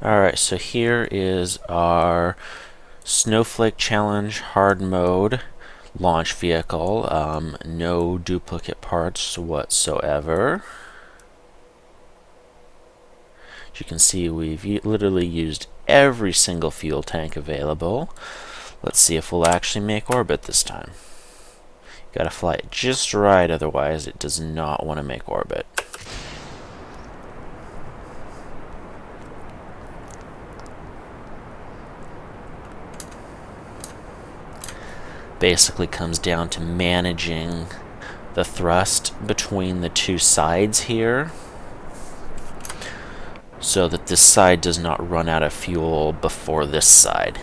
Alright, so here is our Snowflake Challenge hard mode launch vehicle. No duplicate parts whatsoever. As you can see, we've literally used every single fuel tank available. Let's see if we'll actually make orbit this time. You gotta fly it just right, otherwise it does not want to make orbit. Basically comes down to managing the thrust between the two sides here so that this side does not run out of fuel before this side.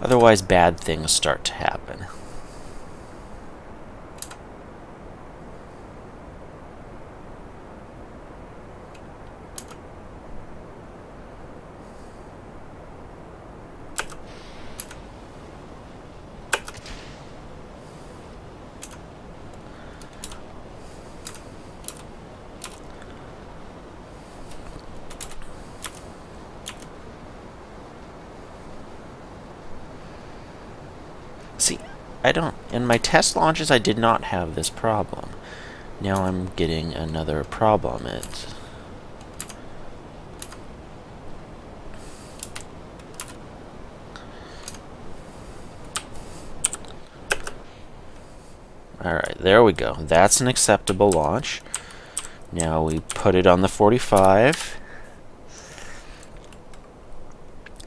Otherwise, bad things start to happen. See, in my test launches I did not have this problem. Now I'm getting another problem. Alright, there we go. That's an acceptable launch. Now we put it on the 45.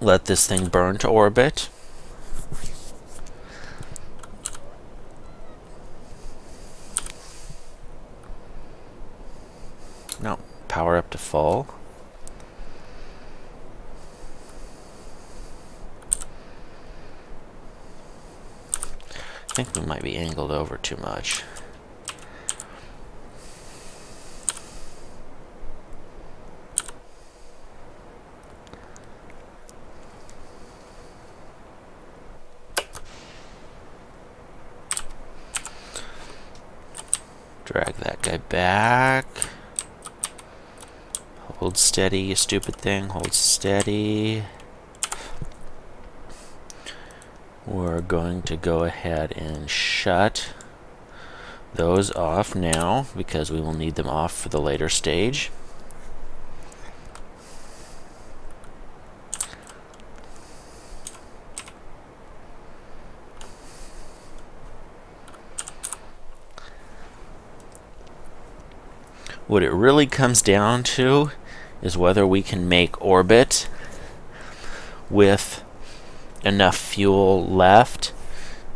Let this thing burn to orbit. No, power up to full. I think we might be angled over too much. Drag that guy back. Hold steady, you stupid thing. Hold steady. We're going to go ahead and shut those off now because we will need them off for the later stage. What it really comes down to is whether we can make orbit with enough fuel left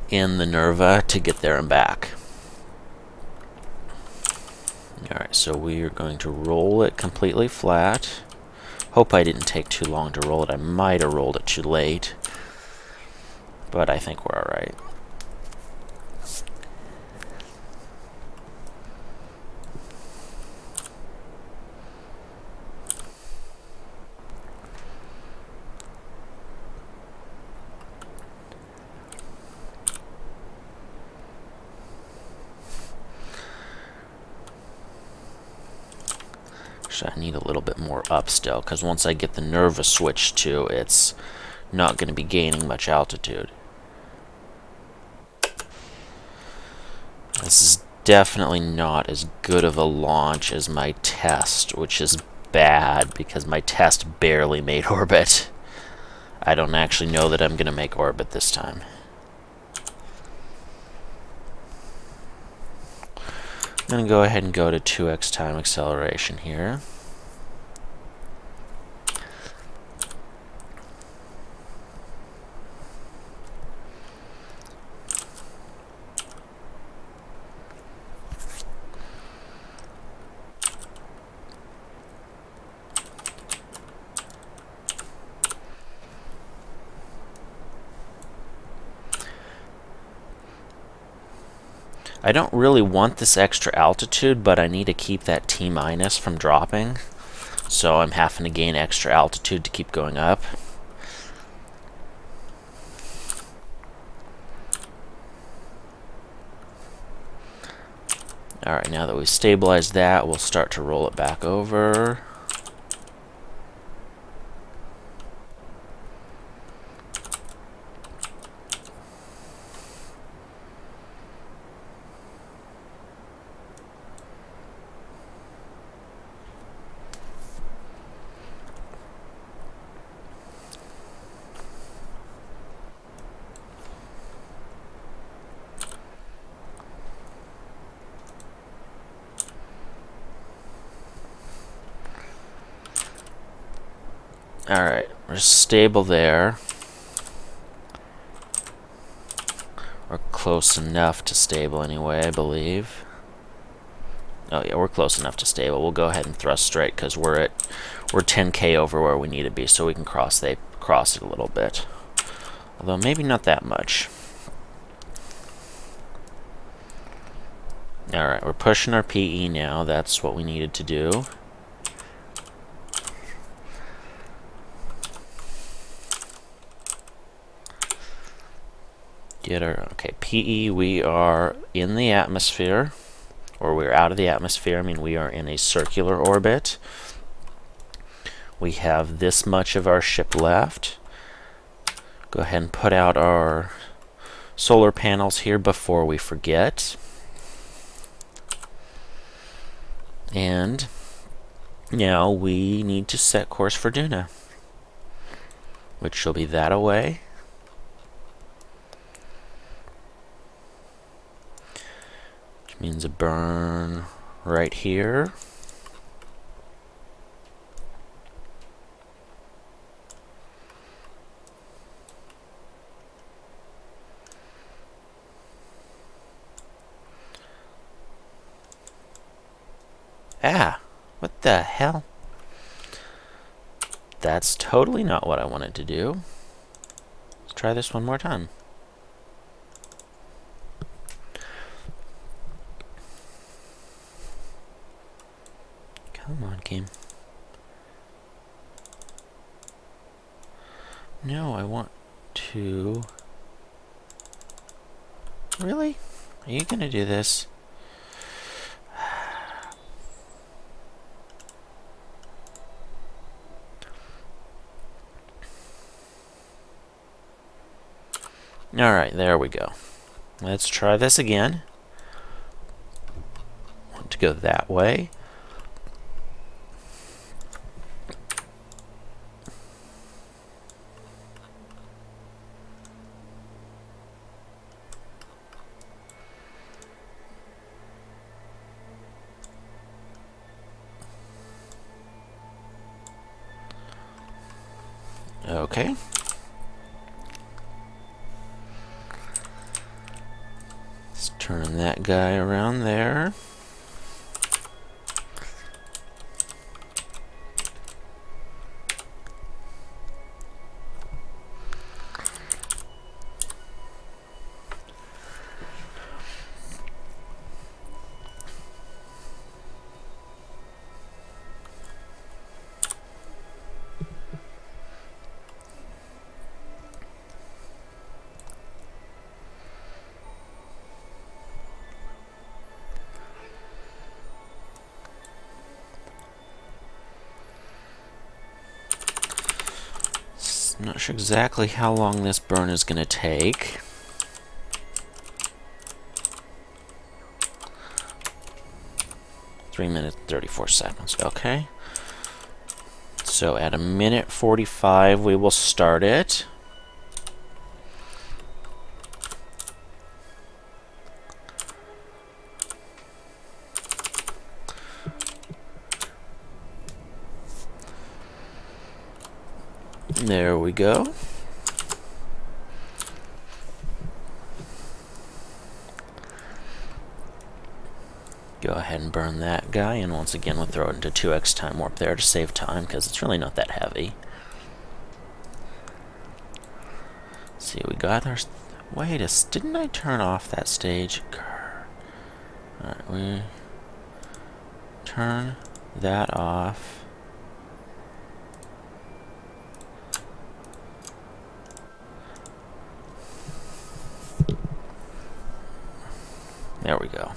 in the Nerva to get there and back. Alright, so we are going to roll it completely flat. Hope I didn't take too long to roll it. I might have rolled it too late, but I think we're alright. I need a little bit more up still, because once I get the Nerva switched to, it's not going to be gaining much altitude. This is definitely not as good of a launch as my test, which is bad, because my test barely made orbit. I don't actually know that I'm going to make orbit this time. I'm going to go ahead and go to 2x time acceleration here. I don't really want this extra altitude, but I need to keep that T- from dropping. So I'm having to gain extra altitude to keep going up. Alright, now that we've stabilized that, we'll start to roll it back over. Alright, we're stable there. We're close enough to stable anyway, I believe. Oh yeah, we're close enough to stable. We'll go ahead and thrust straight because we're 10K over where we need to be, so we can cross it a little bit. Although maybe not that much. Alright, we're pushing our PE now. That's what we needed to do. Okay, PE, we are in the atmosphere, or we're out of the atmosphere. I mean, we are in a circular orbit. We have this much of our ship left. Go ahead and put out our solar panels here before we forget. And now we need to set course for Duna, which shall be that away. Means a burn right here. Ah, what the hell? That's totally not what I wanted to do. Let's try this one more time. Come on, game. No, I want to... Really? Are you gonna do this? Alright, there we go. Let's try this again. Want to go that way. Okay. Let's turn that guy around there. I'm not sure exactly how long this burn is going to take. Three minutes, 34 seconds. Okay. So at a minute 45, we will start it. There we go. Go ahead and burn that guy, and once again we'll throw it into 2x time warp there to save time, because it's really not that heavy. Let's see, we got our... Wait a... Didn't I turn off that stage? Alright, we... Turn that off. There we go.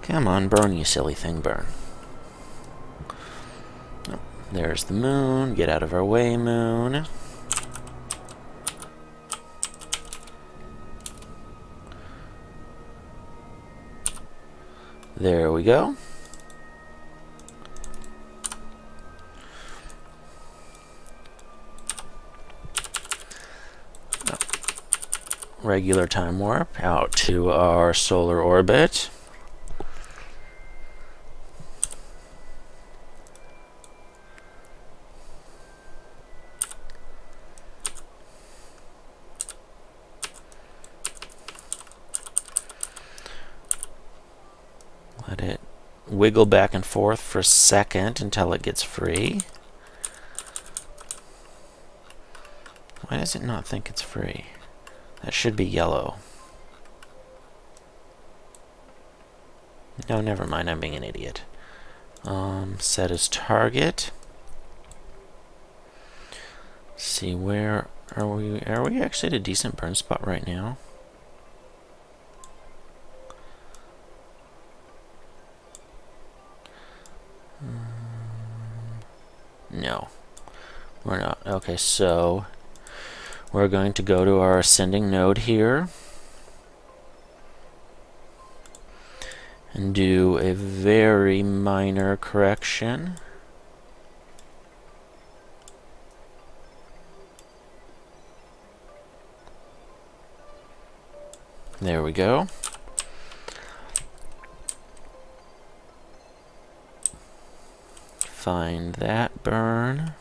Come on, burn, you silly thing, burn. Oh, there's the moon. Get out of our way, moon. There we go. Regular time warp out to our solar orbit. Let it wiggle back and forth for a second until it gets free. Why does it not think it's free? That should be yellow. No, never mind. I'm being an idiot. Set as target. Let's see, where are we? Are we actually at a decent burn spot right now? No, we're not. Okay, so we're going to go to our ascending node here and do a very minor correction. There we go. Find that burn.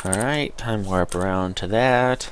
Alright, time warp around to that.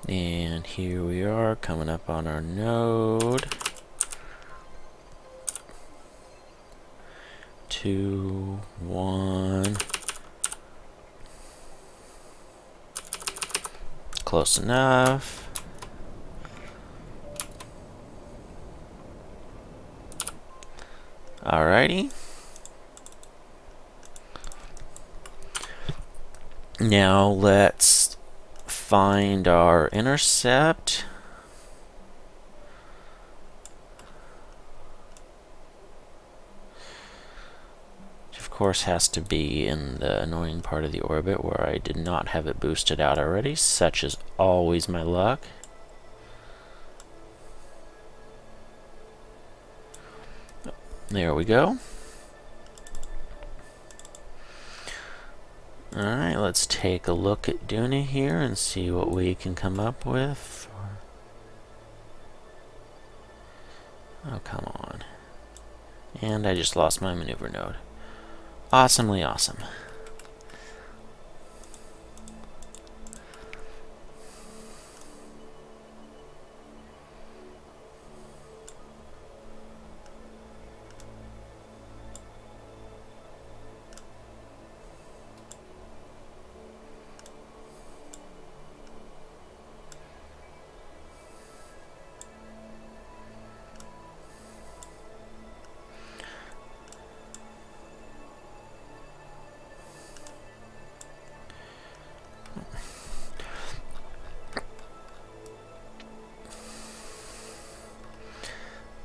And here we are, coming up on our node. 2, 1. Close enough. Alrighty. Now let's find our intercept. Which of course has to be in the annoying part of the orbit where I did not have it boosted out already, such is always my luck. There we go. Alright, let's take a look at Duna here and see what we can come up with. Oh, come on. And I just lost my maneuver node. Awesomely awesome.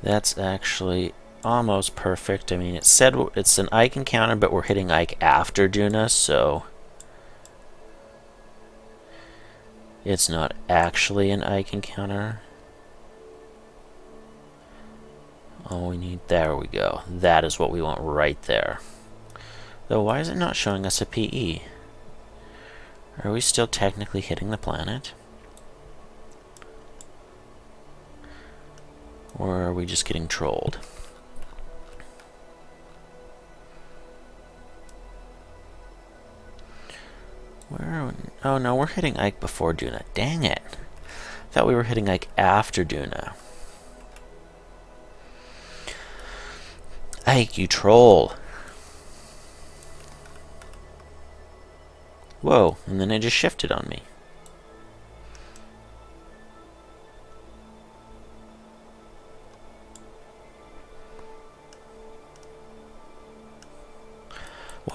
That's actually almost perfect. I mean, it said it's an Ike encounter, but we're hitting Ike after Duna, so it's not actually an Ike encounter. All we need, there we go. That is what we want right there. Though, why is it not showing us a PE? Are we still technically hitting the planet? Or are we just getting trolled? Where? Oh no, we're hitting Ike before Duna. Dang it! Thought we were hitting Ike after Duna. Ike, you troll! Whoa, and then it just shifted on me.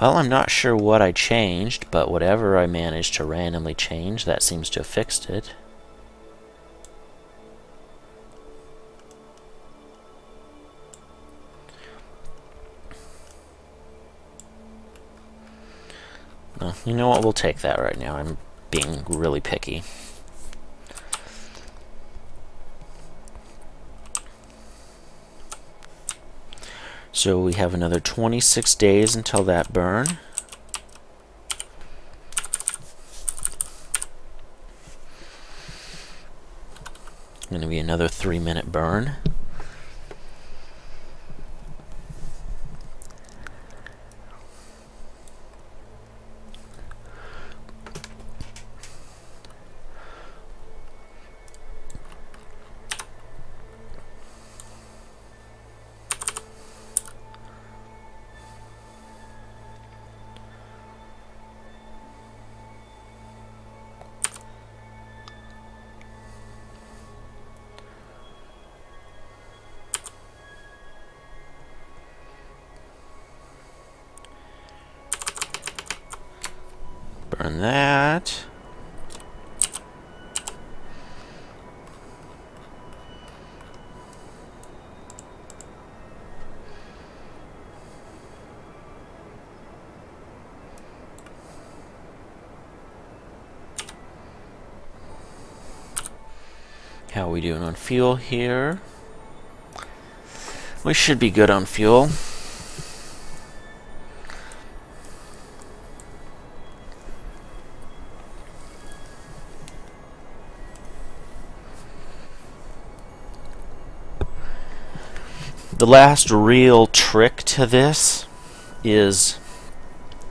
Well, I'm not sure what I changed, but whatever I managed to randomly change, that seems to have fixed it. Well, you know what? We'll take that right now. I'm being really picky. So we have another 26 days until that burn. Going to be another 3-minute burn. Burn that. How are we doing on fuel here? We should be good on fuel. The last real trick to this is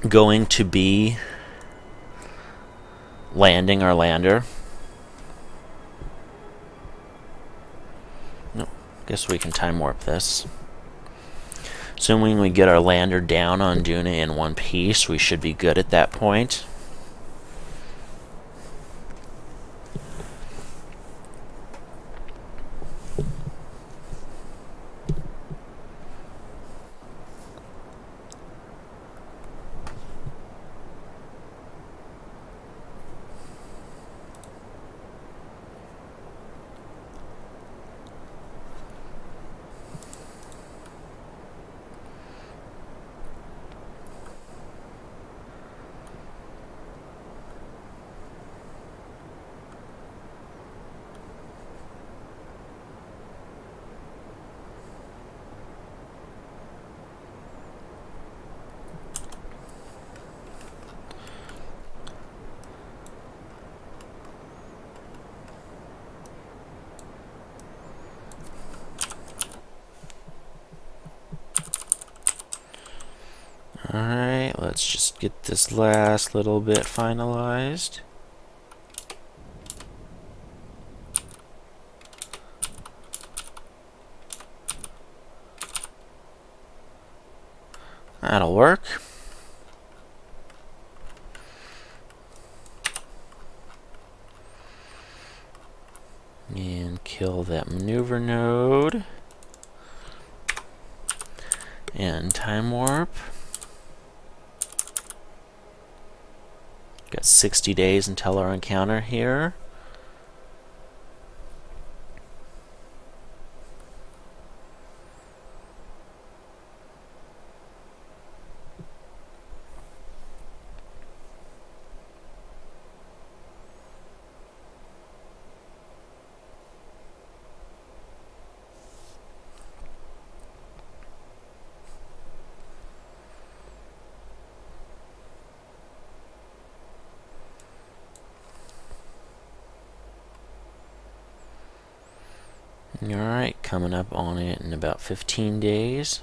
going to be landing our lander. No, guess we can time warp this. Assuming we get our lander down on Duna in one piece, we should be good at that point. Alright, let's just get this last little bit finalized. That'll work. And kill that maneuver node. And time warp. Got 60 days until our encounter here. Alright, coming up on it in about 15 days.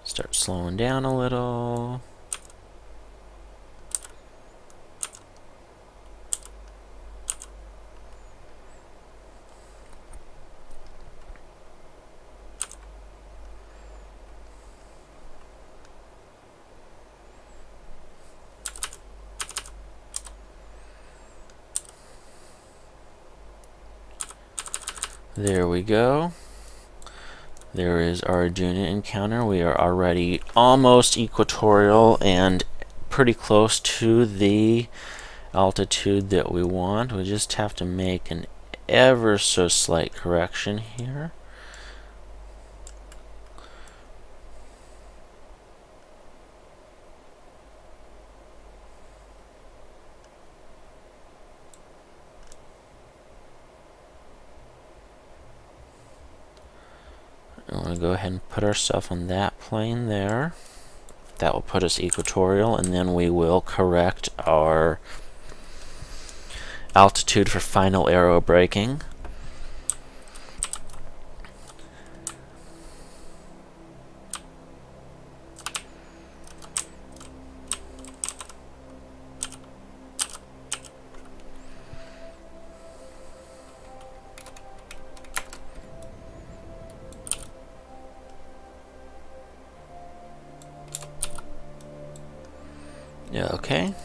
Start slowing down a little. There we go. There is our Duna encounter. We are already almost equatorial and pretty close to the altitude that we want. We just have to make an ever so slight correction here. I want to go ahead and put ourselves on that plane there. That will put us equatorial, and then we will correct our altitude for final aero braking. Yeah, okay.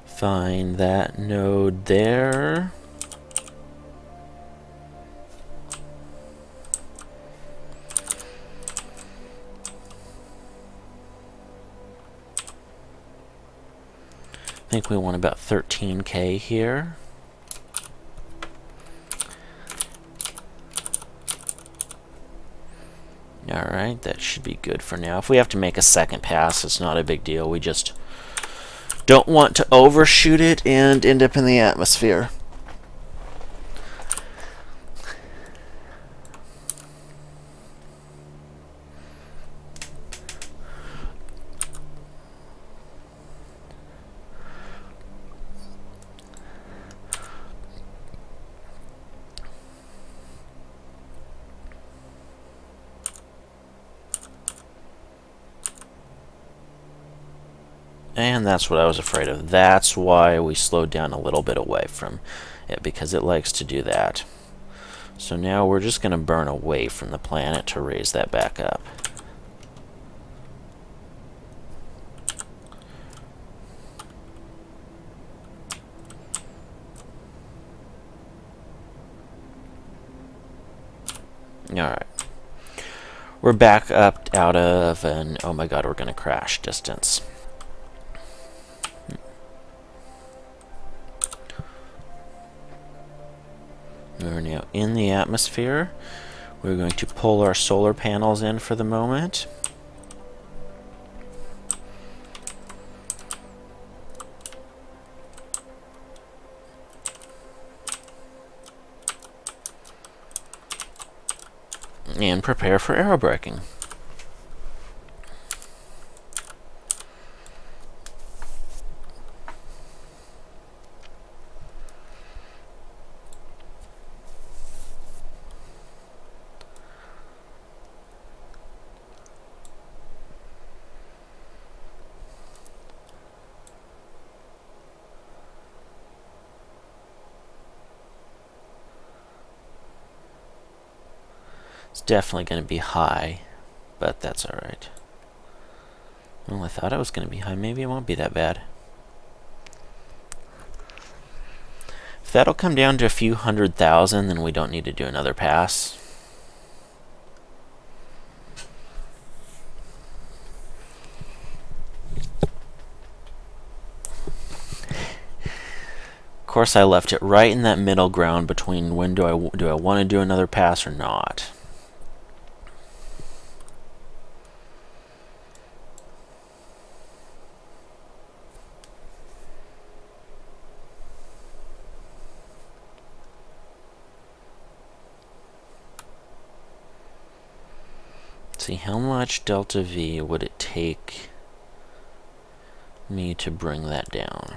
Find that node there. I think we want about 13K here. Alright, that should be good for now. If we have to make a second pass, it's not a big deal. We just don't want to overshoot it and end up in the atmosphere. And that's what I was afraid of. That's why we slowed down a little bit away from it, because it likes to do that. So now we're just going to burn away from the planet to raise that back up. Alright. We're back up out of an, oh my god, we're going to crash distance. We're now in the atmosphere. We're going to pull our solar panels in for the moment. And prepare for aerobraking. It's definitely going to be high, but that's alright. Well, I thought it was going to be high. Maybe it won't be that bad. If that'll come down to a few 100,000, then we don't need to do another pass. course, I left it right in that middle ground between when do I want to do another pass or not. See, how much delta V would it take me to bring that down?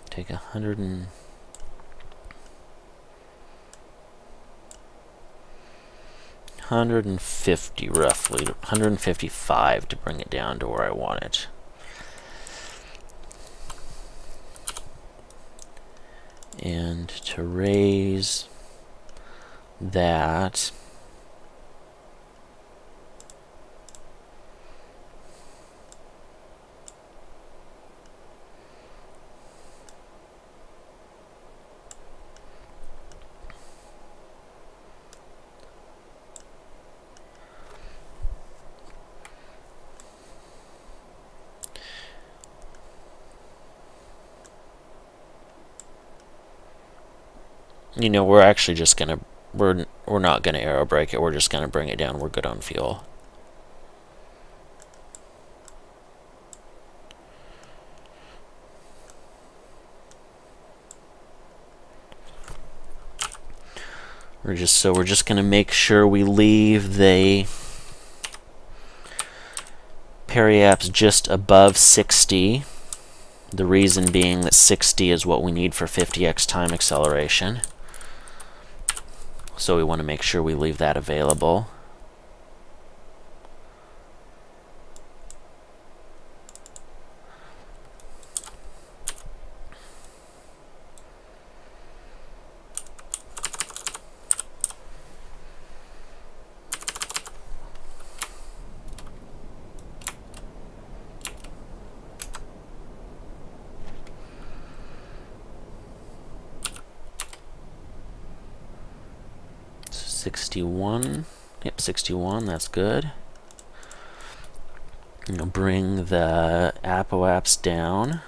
Take 150 roughly, 155 to bring it down to where I want it. And to raise that, you know, we're actually just gonna we're not gonna aero brake it. We're just gonna bring it down. We're good on fuel. We're just gonna make sure we leave the periaps just above 60. The reason being that 60 is what we need for 50x time acceleration. So we want to make sure we leave that available. So 61. Yep, 61, that's good. I'll bring the apoaps down.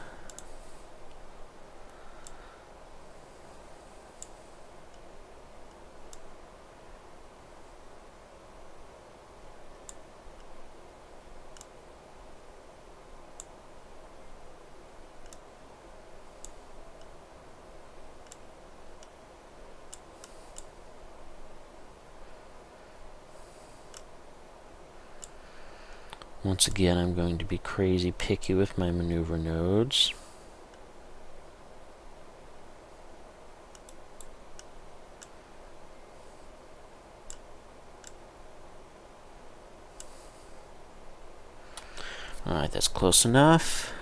Once again, I'm going to be crazy picky with my maneuver nodes. Alright, that's close enough.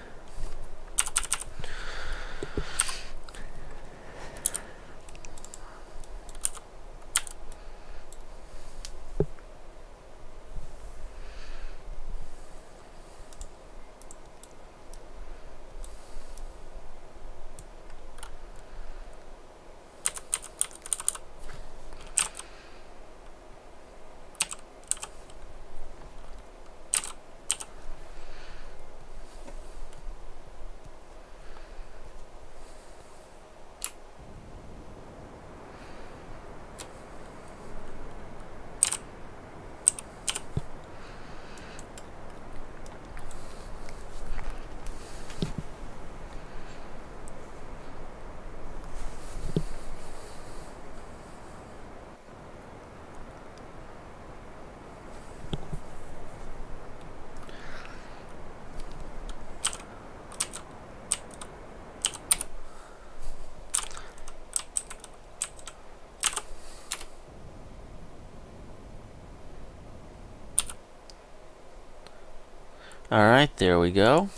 Alright, there we go.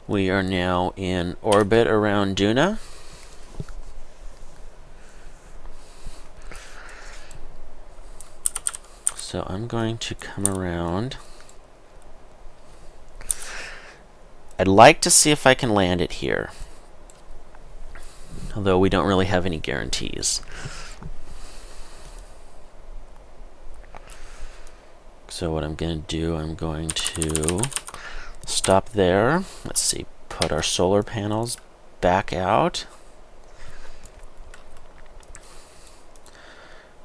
We are now in orbit around Duna. So I'm going to come around. I'd like to see if I can land it here, although we don't really have any guarantees. So what I'm going to do, I'm going to stop there. Let's see, put our solar panels back out.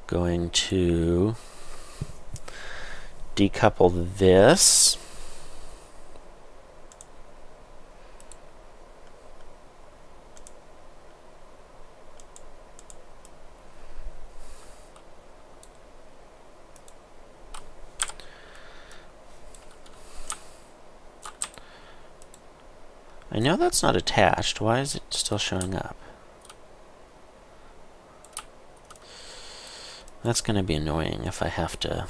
Going to decouple this. I know that's not attached. Why is it still showing up? That's going to be annoying if I have to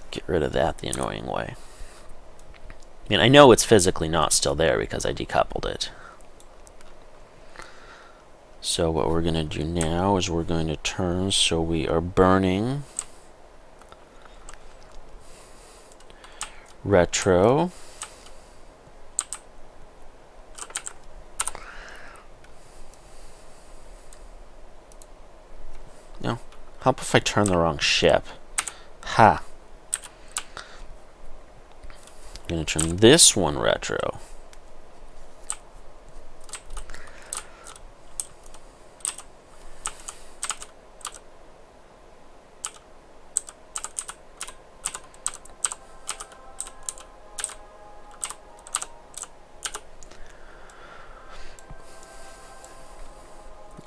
get rid of that the annoying way. I mean, I know it's physically not still there because I decoupled it. So what we're going to do now is we're going to turn so we are burning retro. No, help if I turn the wrong ship. Ha! I'm going to turn this one retro.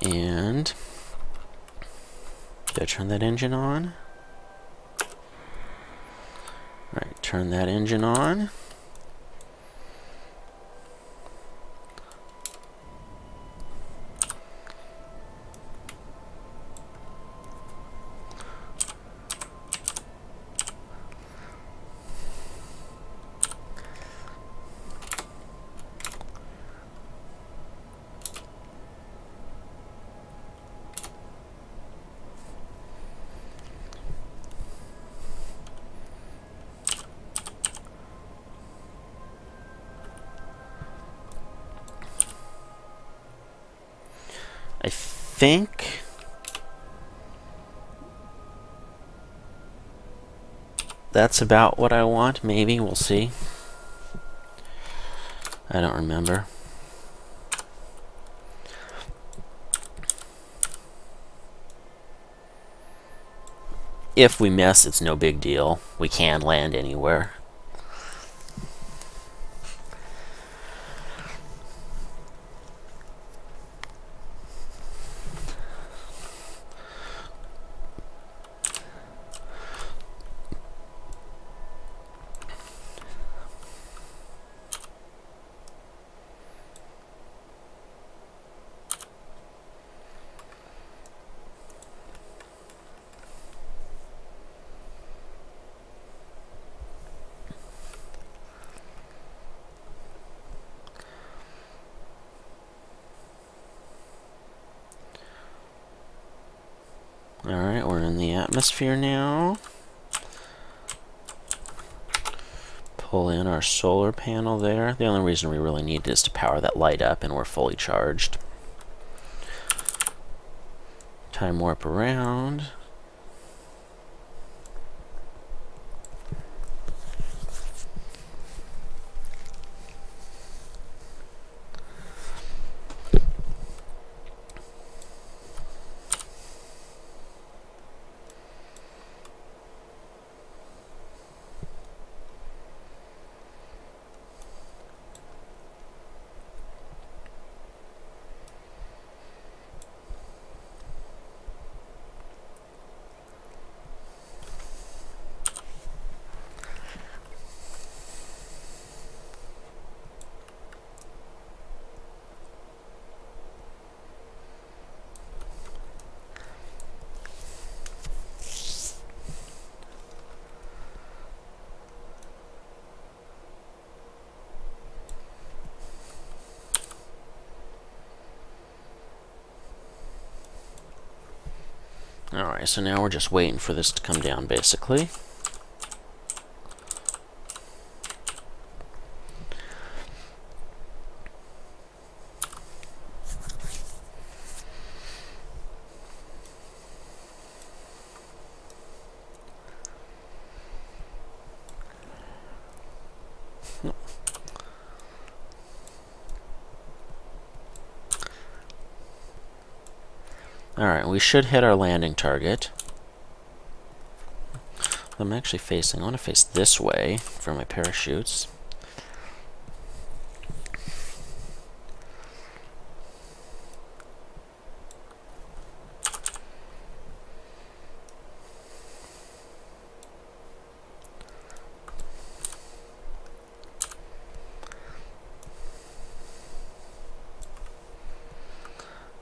And did I turn that engine on? Alright, turn that engine on. I think that's about what I want. Maybe, we'll see. I don't remember. If we miss, it's no big deal. We can land anywhere. Alright, we're in the atmosphere now. Pull in our solar panel there. The only reason we really need it is to power that light up, and we're fully charged. Time warp around. Alright, so now we're just waiting for this to come down, basically. Alright, we should hit our landing target. I'm actually facing, I want to face this way for my parachutes.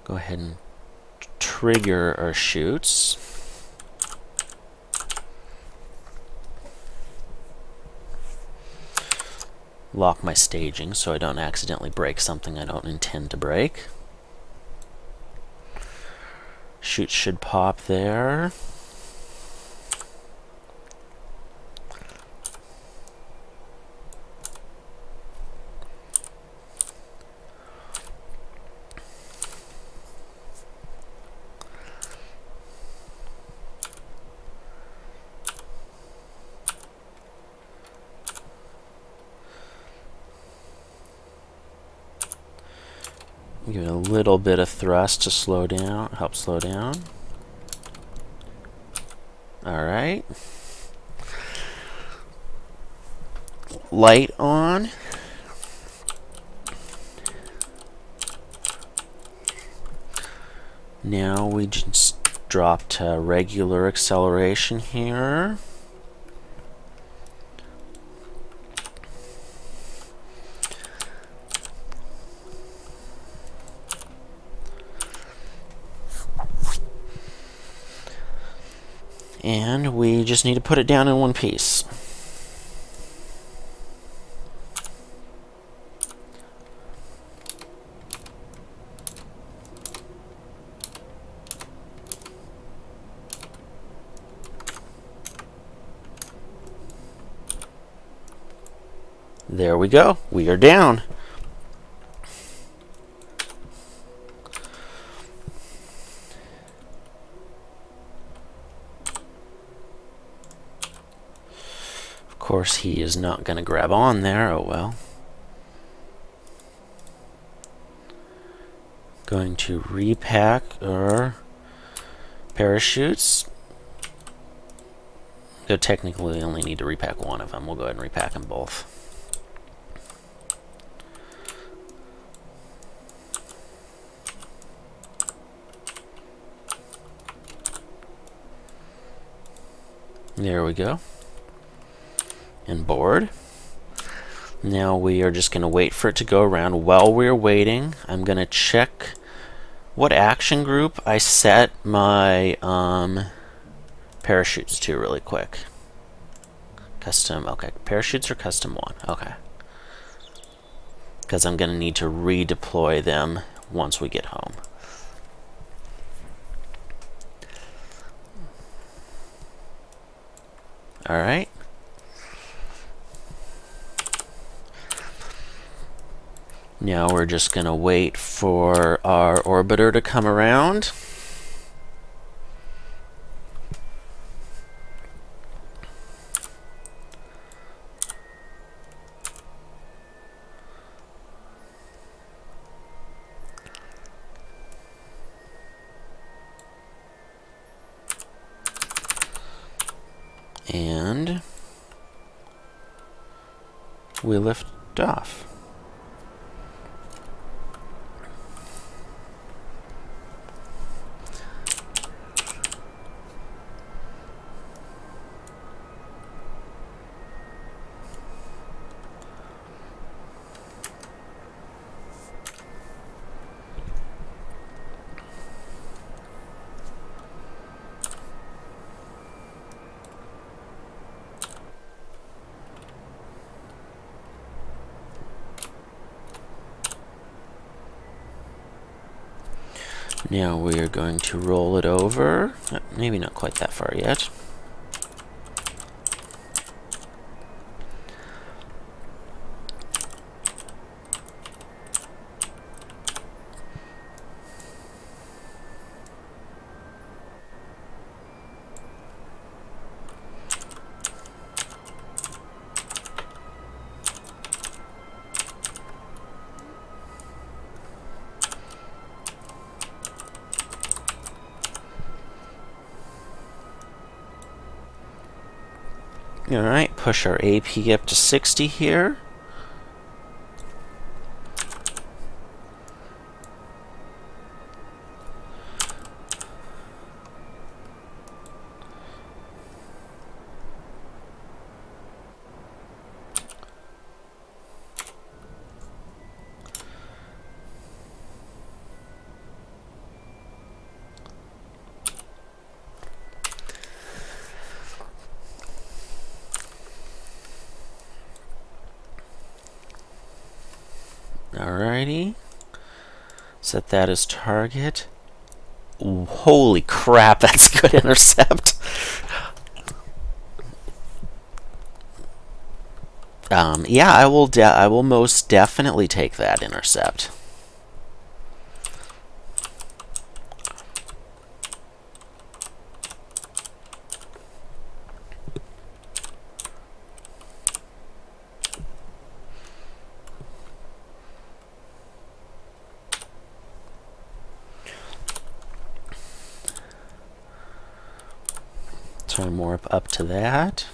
Go ahead and trigger our chutes. Lock my staging so I don't accidentally break something I don't intend to break. Chute should pop there. Give it a little bit of thrust to slow down, help slow down. Alright. Light on. Now we just drop to regular acceleration here. And we just need to put it down in one piece. There we go. We are down. Of course, he is not going to grab on there. Oh well. Going to repack our parachutes. Though technically we only need to repack one of them. We'll go ahead and repack them both. There we go. And board. Now we are just going to wait for it to go around. While we're waiting, I'm going to check what action group I set my parachutes to really quick. Custom, okay. Parachutes are custom 1, okay. Because I'm going to need to redeploy them once we get home. Alright. Now we're just going to wait for our orbiter to come around. And we lift off. Now we are going to roll it over. Maybe not quite that far yet. Alright, push our AP up to 60 here. Alrighty. Set that as target. Ooh, holy crap, that's good intercept. Yeah, I will most definitely take that intercept. Turn more up to that.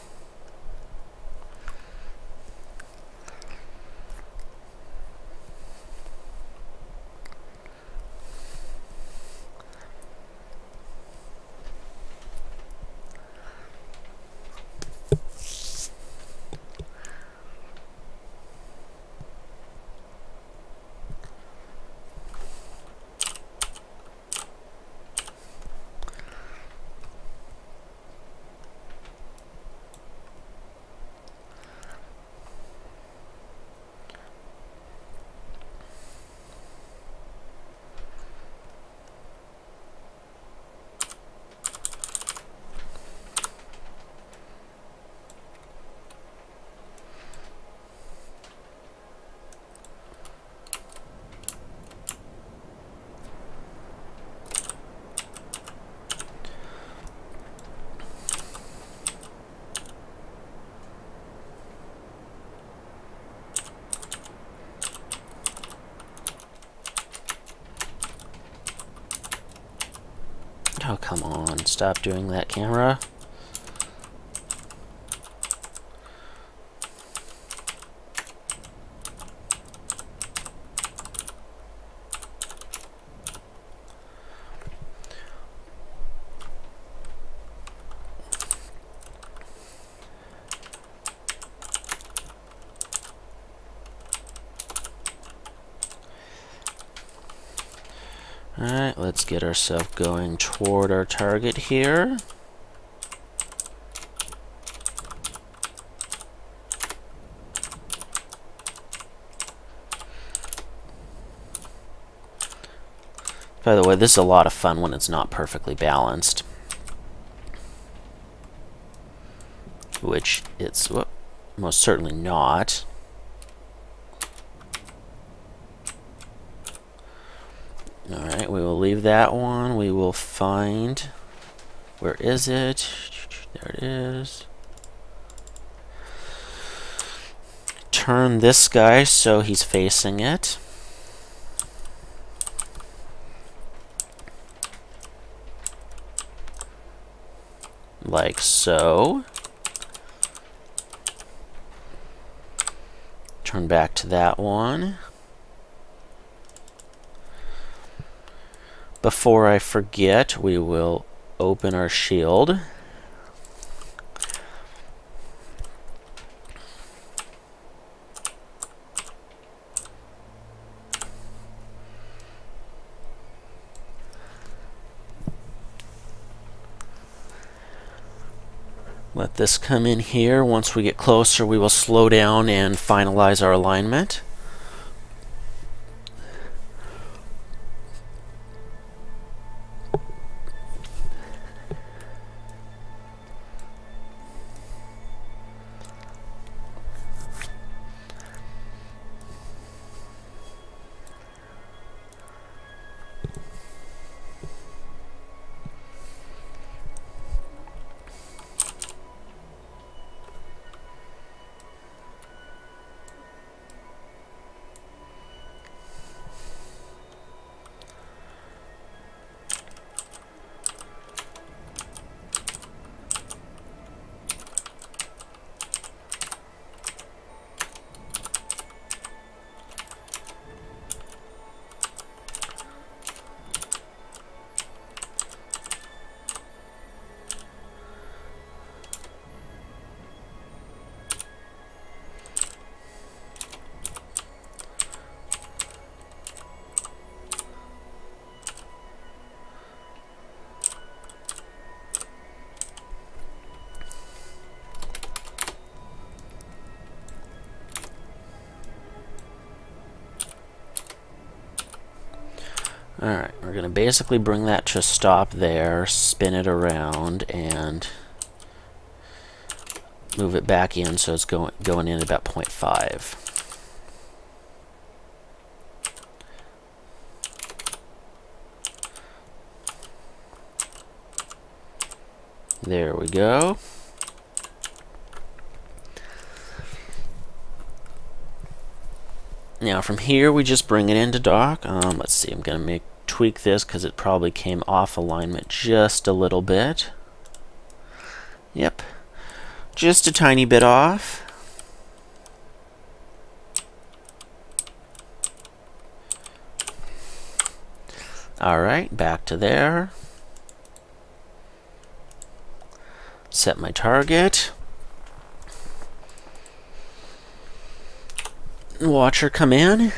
Oh, come on. Stop doing that, camera. Alright, let's get ourselves going toward our target here. By the way, this is a lot of fun when it's not perfectly balanced. Which it's most certainly not. Alright, we will leave that one. We will find... Where is it? There it is. Turn this guy so he's facing it. Like so. Turn back to that one. Before I forget, we will open our shield. Let this come in here. Once we get closer, we will slow down and finalize our alignment. Alright, we're going to basically bring that to a stop there, spin it around, and move it back in so it's going in at about 0.5. There we go. Now from here we just bring it into dock. Let's see, I'm going to tweak this because it probably came off alignment just a little bit. Yep, just a tiny bit off. Alright, back to there. Set my target. Watch her come in.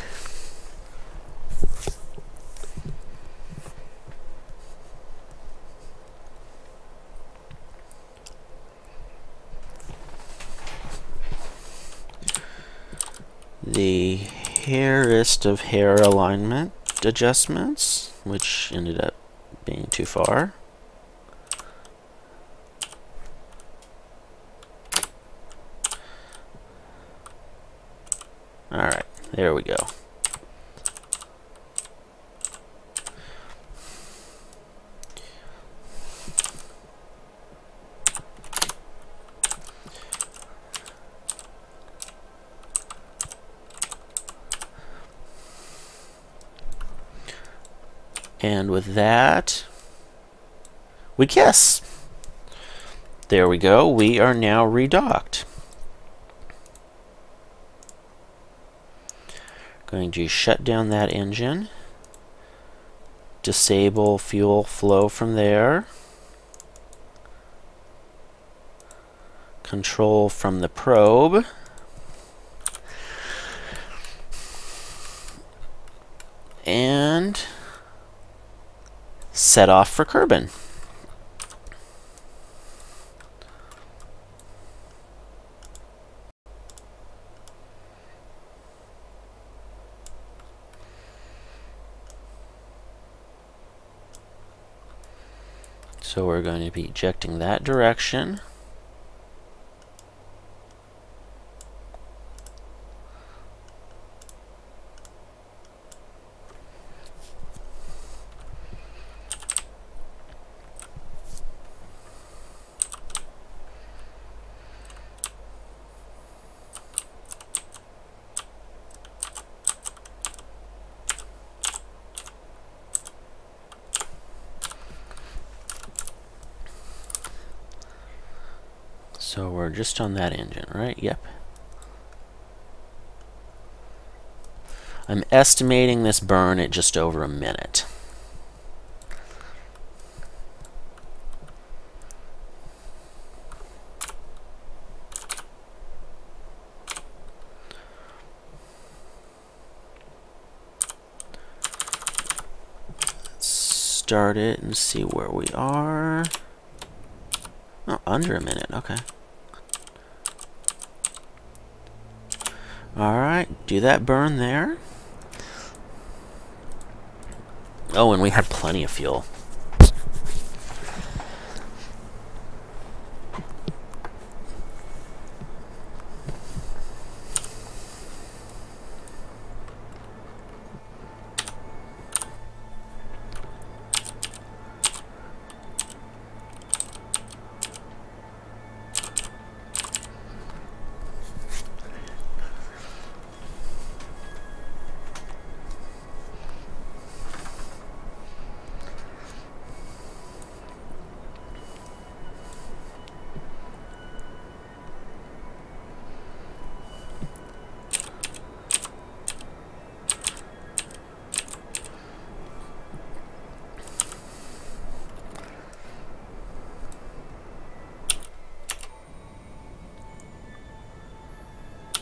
The hairest of hair alignment adjustments, which ended up being too far. Alright, there we go. And with that, we kiss. There we go. We are now redocked. Going to shut down that engine. Disable fuel flow from there. Control from the probe. And set off for Kerbin. So we're going to be ejecting that direction. So we're just on that engine, right? Yep. I'm estimating this burn at just over a minute. Let's start it and see where we are. Oh, under a minute, okay. Alright, do that burn there. Oh, and we had plenty of fuel.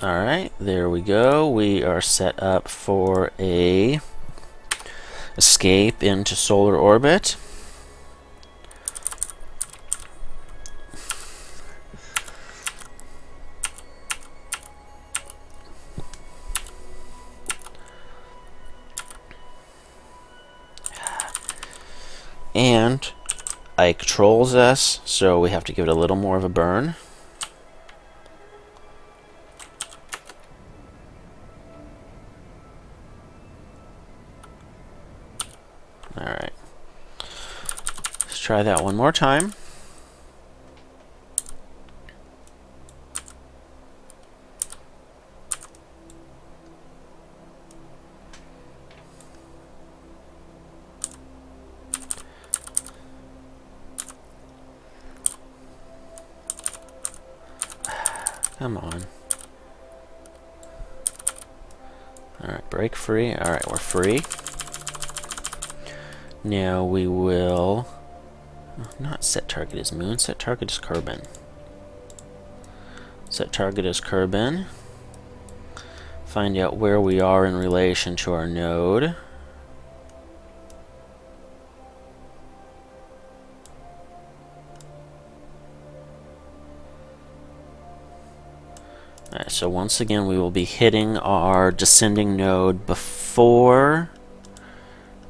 Alright, there we go. We are set up for a escape into solar orbit. And I controls S, so we have to give it a little more of a burn. Alright. Let's try that one more time. Come on. Alright, break free. Alright, we're free. Now we will not set target as moon, set target as Kerbin. Set target as Kerbin. Find out where we are in relation to our node. Alright, so once again we will be hitting our descending node before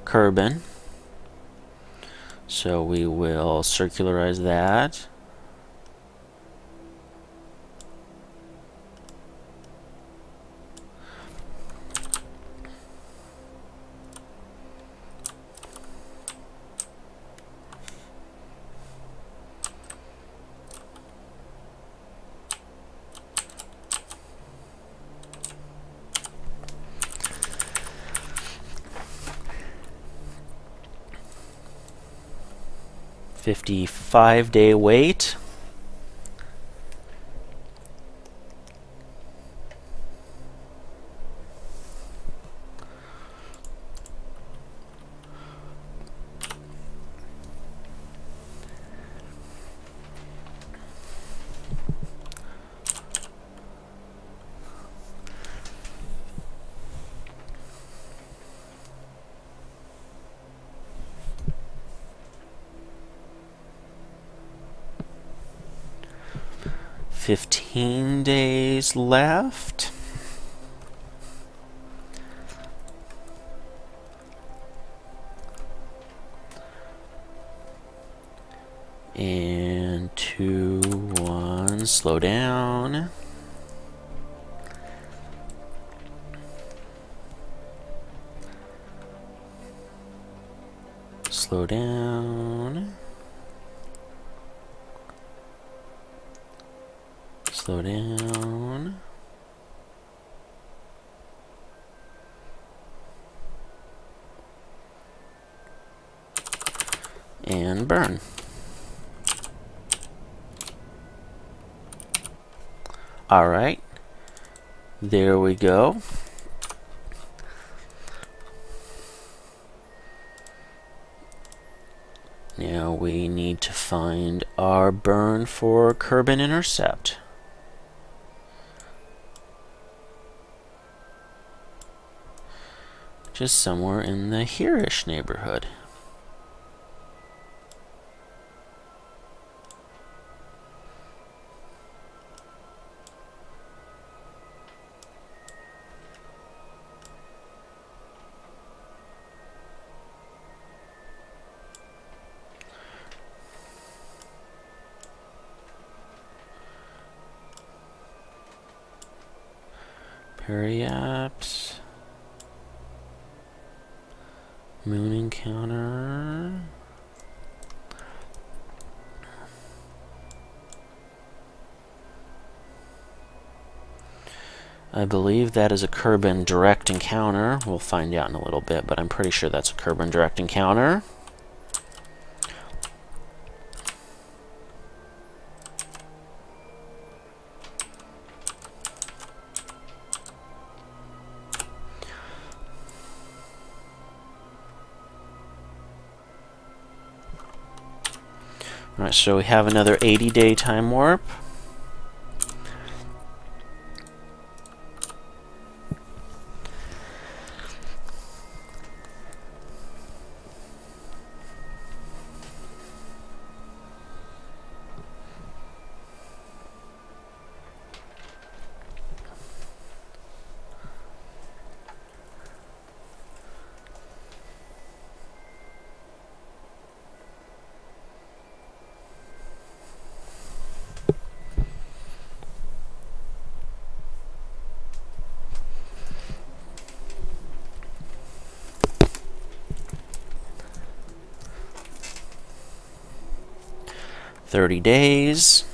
Kerbin. So we will circularize that. $55-day wait. $15 days left. And 2, 1, slow down. Slow down. Slow down. And burn. All right. There we go. Now we need to find our burn for Kerbin intercept. Just somewhere in the here-ish neighborhood. Periops. Moon encounter. I believe that is a Kerbin direct encounter. We'll find out in a little bit, but I'm pretty sure that's a Kerbin direct encounter. Alright, so we have another 80-day time warp. 30 days.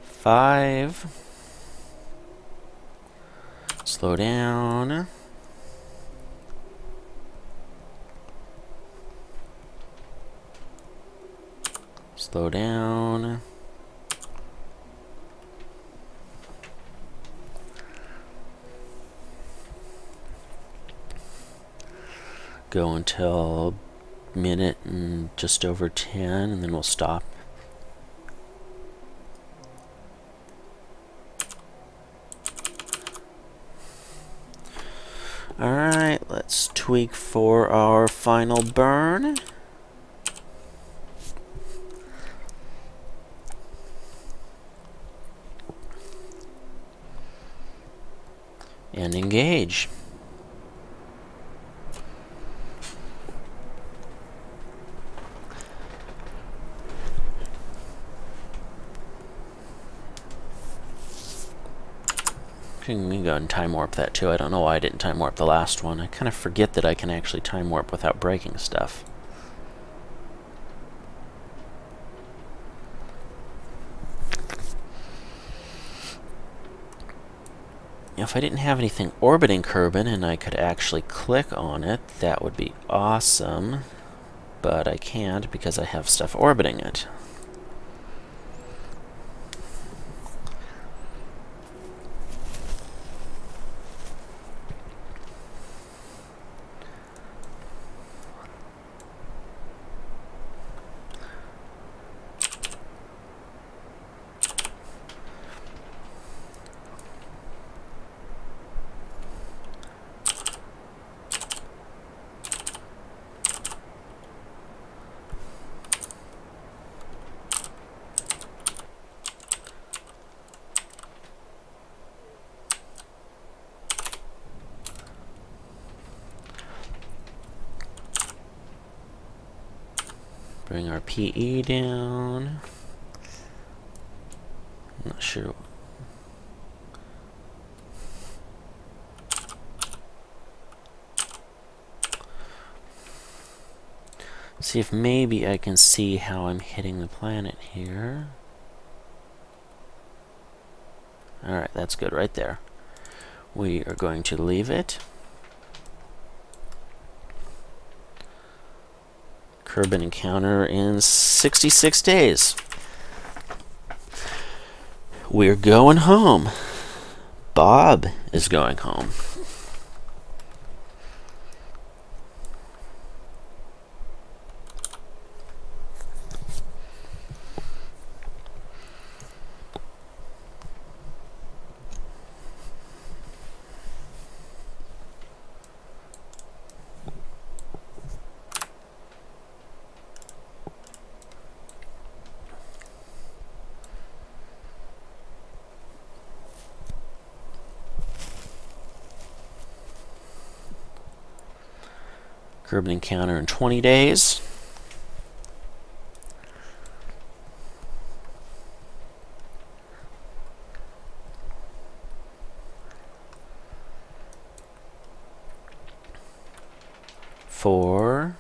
Five. Slow down. Slow down. Go until minute and just over 10, and then we'll stop. Alright, let's tweak for our final burn. And engage. Can we go ahead and time warp that too? I don't know why I didn't time warp the last one. I kind of forget that I can actually time warp without breaking stuff. If I didn't have anything orbiting Kerbin and I could actually click on it, that would be awesome. But I can't because I have stuff orbiting it. Bring our PE down. I'm not sure. See if maybe I can see how I'm hitting the planet here. Alright, that's good right there. We are going to leave it. Kerbin encounter in 66 days. We're going home. Bob is going home. Kerbin encounter in 20 days. Four.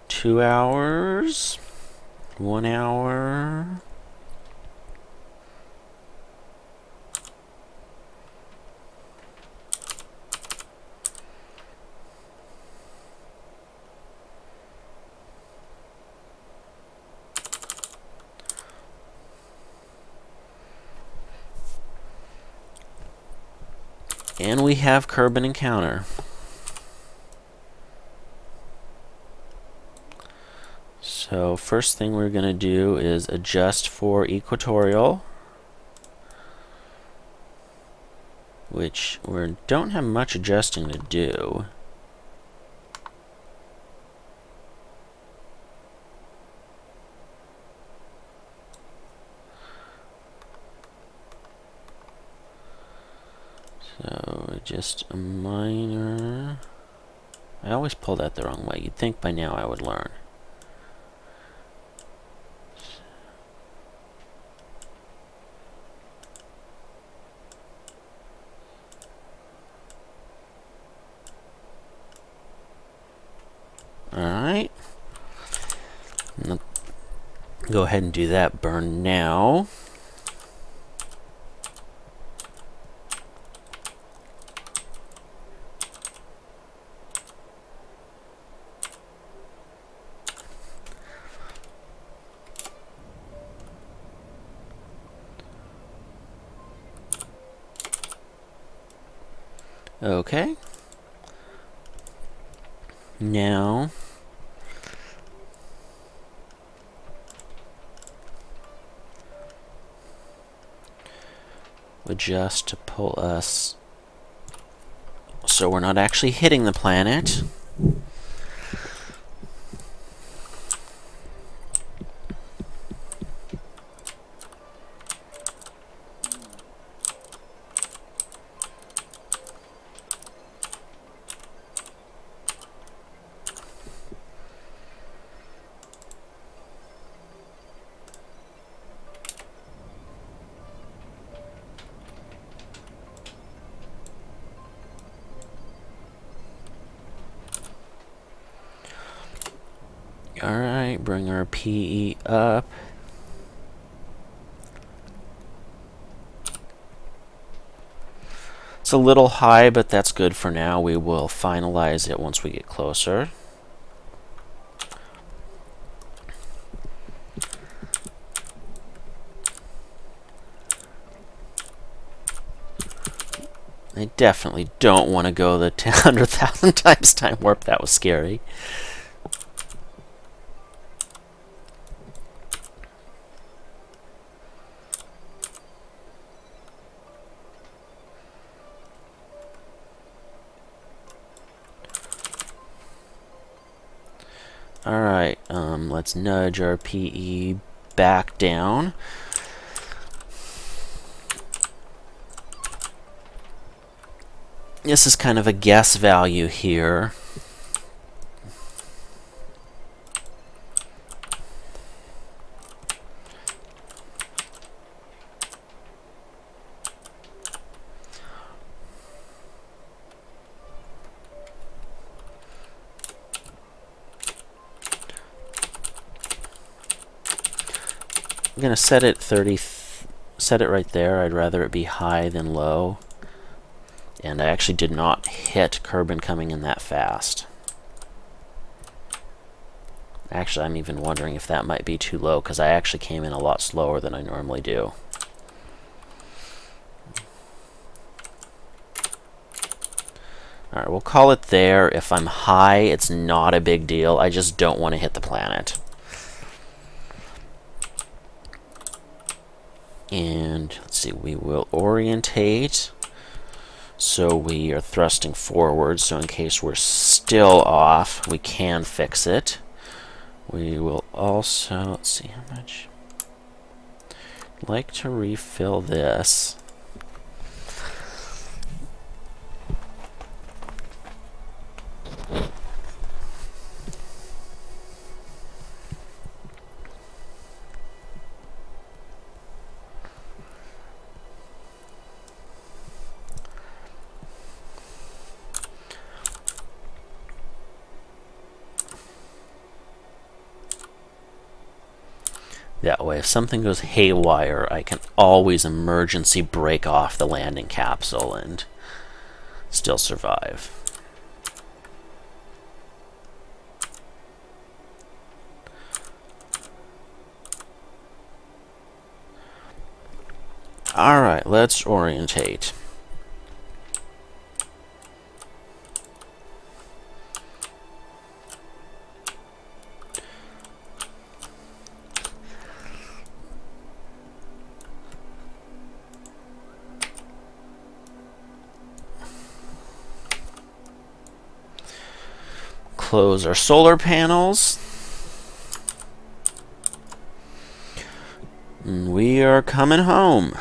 Two hours, 1 hour, and we have Kerbin encounter. So first thing we're going to do is adjust for equatorial. which we don't have much adjusting to do. So just a minor... I always pull that the wrong way. You'd think by now I would learn. Alright. Go ahead and do that burn now. Okay. Now adjust to pull us so we're not actually hitting the planet. Alright, bring our PE up. It's a little high, but that's good for now. We will finalize it once we get closer. I definitely don't want to go the 100,000 times time warp. That was scary. Alright, let's nudge our PE back down. This is kind of a guess value here. I'm gonna set it 30, set it right there. I'd rather it be high than low. And I actually did not hit Kerbin coming in that fast. Actually, I'm even wondering if that might be too low, because I actually came in a lot slower than I normally do. Alright, we'll call it there. If I'm high, it's not a big deal. I just don't want to hit the planet. And let's see, we will orientate. So we are thrusting forward, so in case we're still off, we can fix it. We will also, let's see how much. I'd like to refill this. That way, if something goes haywire, I can always emergency break off the landing capsule and still survive. Alright, let's orientate. close our solar panels. And we are coming home.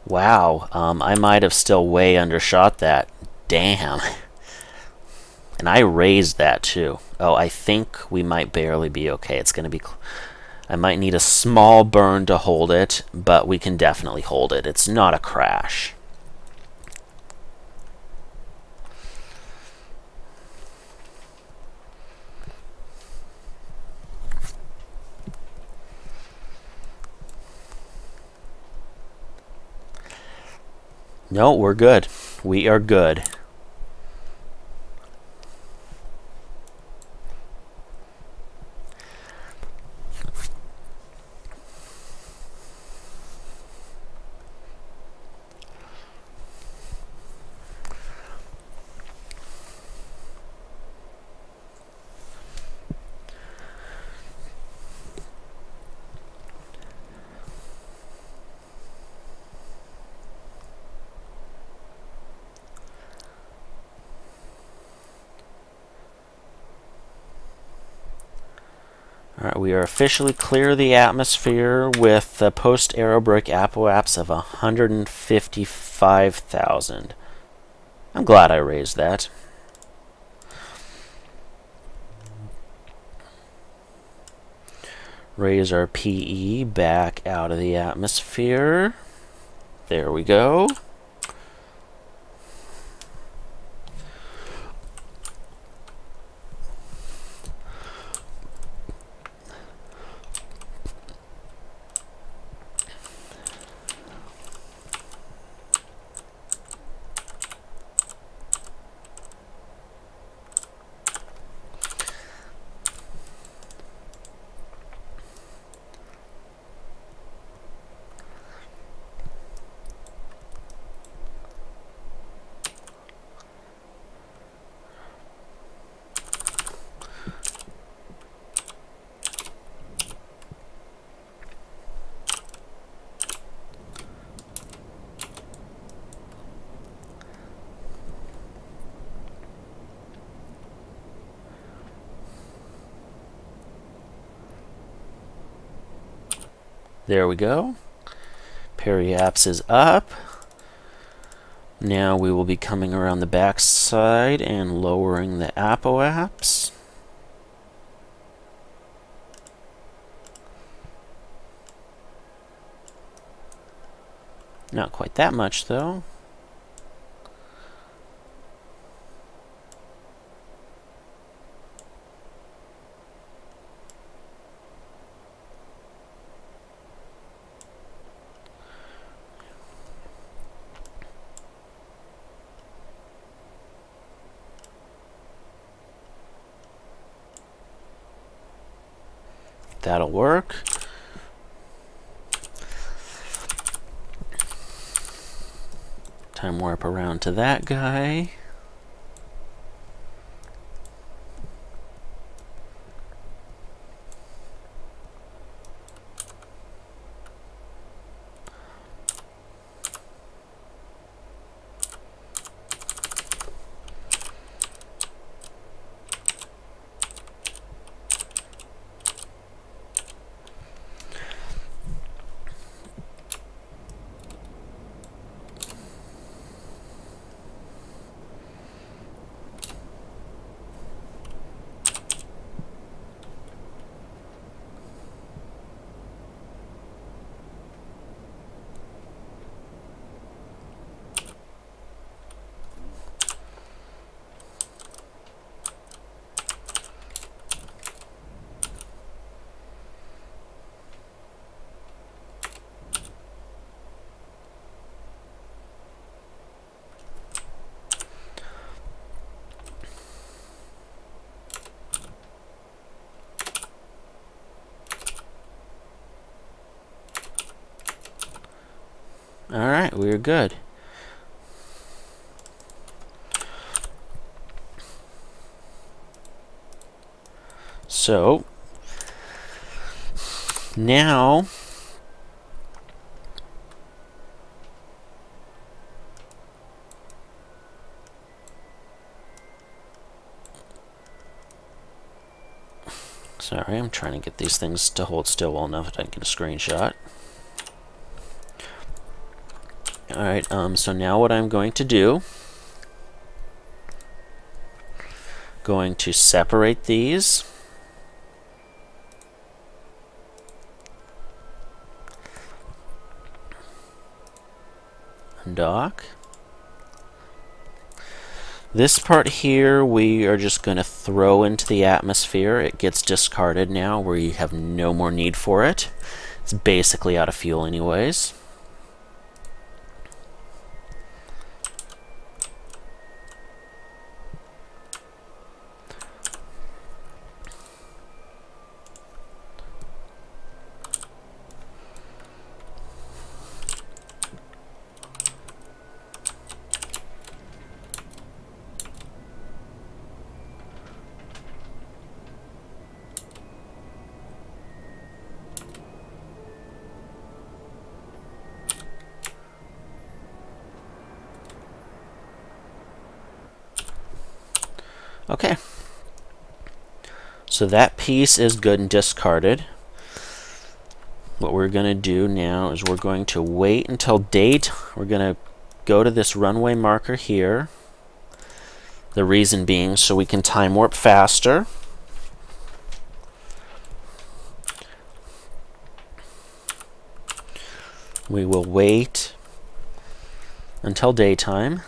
Wow, I might have still way undershot that. Damn. And I raised that too. Oh, I think we might barely be okay. It's going to be... I might need a small burn to hold it, but we can definitely hold it. It's not a crash. No, we're good. We are good. Alright, we are officially clear of the atmosphere with a post-aerobrake apoapse of 155,000. I'm glad I raised that. Raise our PE back out of the atmosphere. There we go. There we go. Periapse is up. Now we will be coming around the back side and lowering the apoapse. Not quite that much, though. That'll work. Time warp around to that guy. Alright, we're good. So, now sorry, I'm trying to get these things to hold still well enough that I can get a screenshot. Alright, so now what I'm going to do, going to separate these. Dock. This part here we are just going to throw into the atmosphere. It gets discarded now. We have no more need for it. It's basically out of fuel anyways. Okay, so that piece is good and discarded. What we're going to do now is we're going to wait until date. We're going to go to this runway marker here. The reason being so we can time warp faster. We will wait until daytime.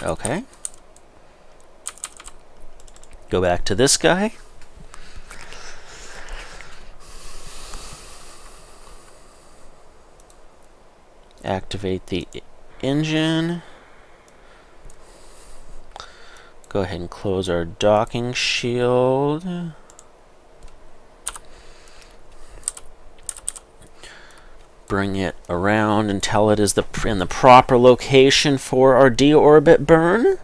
Okay. Go back to this guy. Activate the engine. Go ahead and close our docking shield. Bring it around until it is in the proper location for our deorbit burn.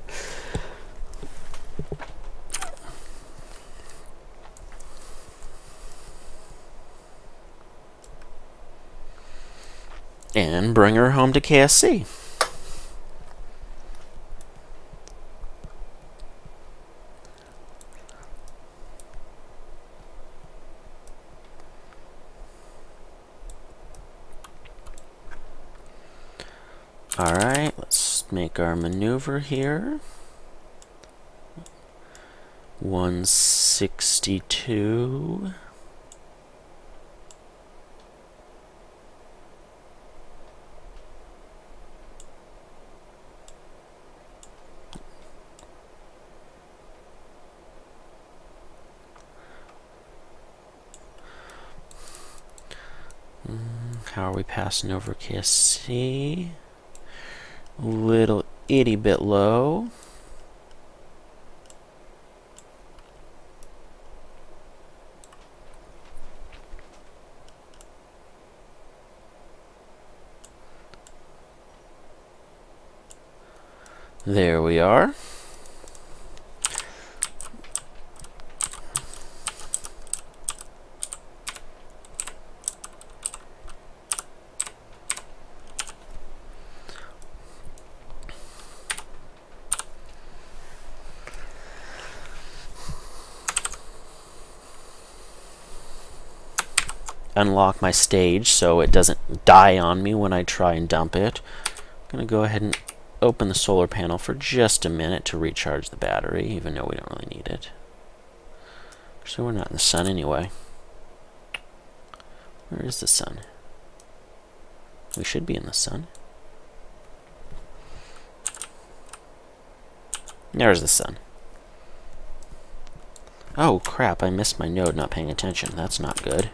And bring her home to KSC. Alright, let's make our maneuver here. 162. How are we passing over KSC? Little itty bit low. There we are. Unlock my stage so it doesn't die on me when I try and dump it. I'm going to go ahead and open the solar panel for just a minute to recharge the battery, even though we don't really need it. So we're not in the sun anyway. Where is the sun? We should be in the sun. There's the sun. Oh crap, I missed my node not paying attention. That's not good.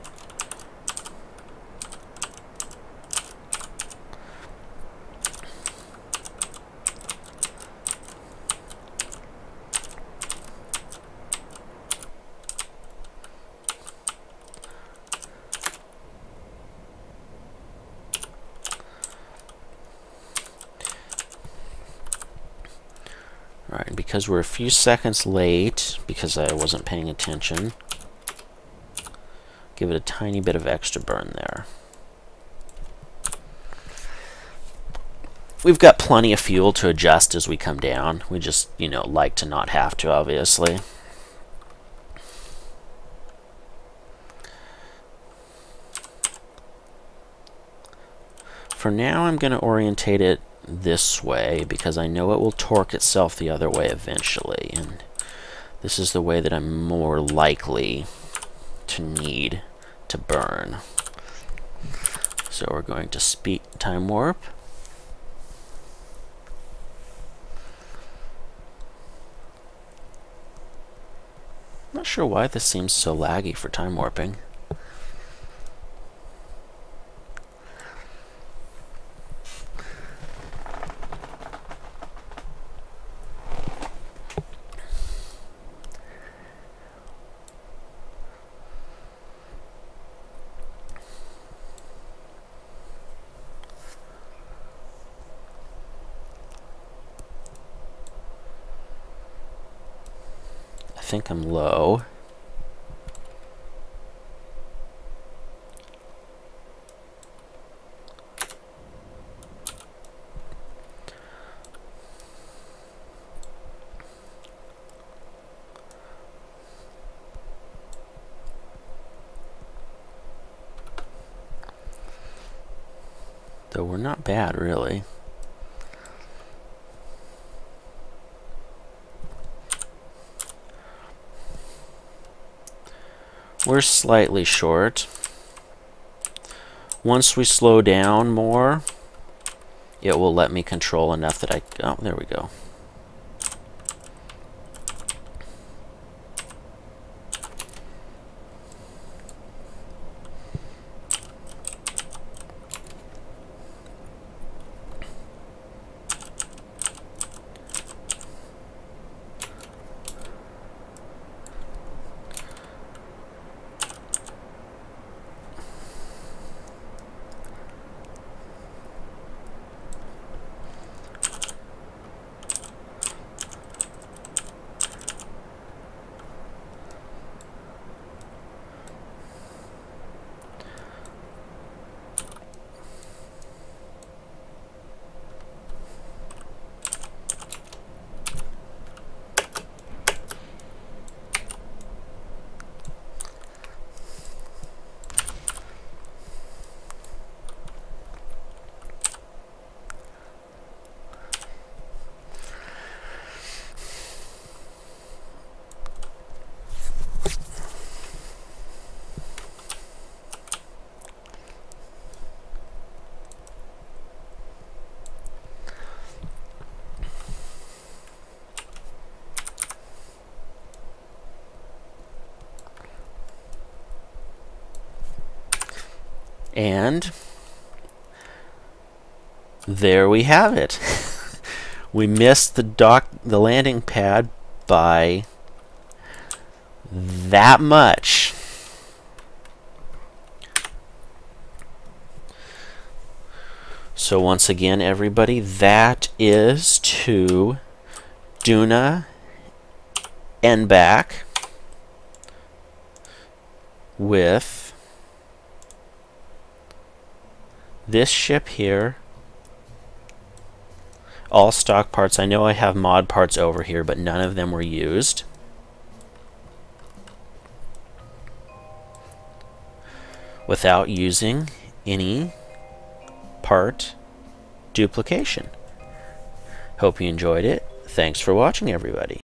Alright, and because we're a few seconds late, because I wasn't paying attention, give it a tiny bit of extra burn there. We've got plenty of fuel to adjust as we come down. We just, you know, like to not have to, obviously. For now, I'm going to orientate it this way because I know it will torque itself the other way eventually, and this is the way that I'm more likely to need to burn. So we're going to speed time warp. I'm not sure why this seems so laggy for time warping. I think I'm low. Though we're not bad, really. We're slightly short. Once we slow down more, it will let me control enough that oh, there we go. And there we have it. We missed the landing pad by that much. So once again, everybody, that is to Duna and back with this ship here. All stock parts. I know I have mod parts over here, but none of them were used. Without using any part duplication. Hope you enjoyed it. Thanks for watching, everybody.